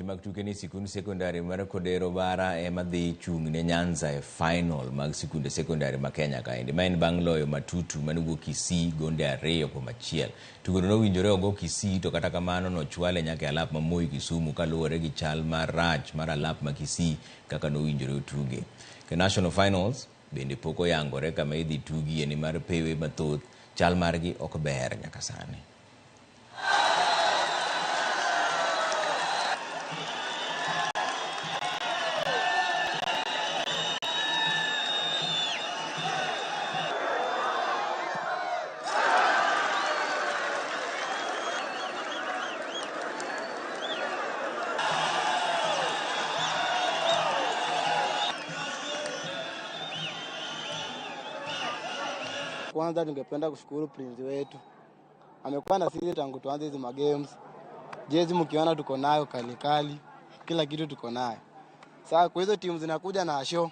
Mag tuke ni sikunde sekondari mar Kodero Obara ema dhi chung' ne Nyanza e final mag sikunde sekondari ma Kenya kaendi. Ma en bang' loyo Matutu manugo Kisii gonde 2-1. Tugono nowinjore ogo Kisii to kata kamano nochwale nyaka alap ma Moi Kisumu kaluwore gi chal mar rach mar alap ma Kisii kaka nowinjore otuge. Ke national finals bende pok oyangore kama idhi tugie ni mar pewe mathoth chal margi ok ber nyaka sani. Kwanza ningependa kushukuru Prince wetu. Amekuwa na sisi tangu tuanze hizo games. Jezi mkiona tuko nayo kali. Kila kitu tuko nayo. Sasa kwa hizo timu zinakuja na show.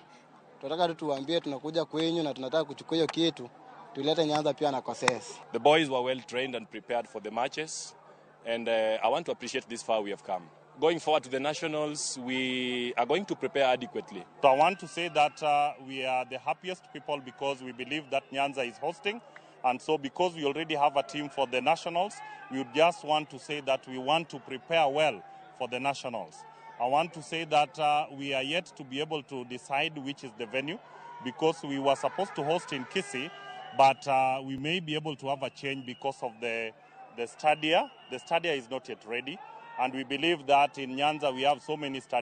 Tunataka tuwaambie tunakuja kwenyu na tunataka kuchukua hiyo kitu. Tulete Nyanza pia na Koses. The boys were well trained and prepared for the matches, and I want to appreciate this far we have come. Going forward to the nationals, we are going to prepare adequately. So I want to say that we are the happiest people because we believe that Nyanza is hosting. And so because we already have a team for the nationals, we would just want to say that we want to prepare well for the nationals. I want to say that we are yet to be able to decide which is the venue because we were supposed to host in Kisii, but we may be able to have a change because of the stadia. The stadia is not yet ready. And we believe that in Nyanza we have so many stadiums.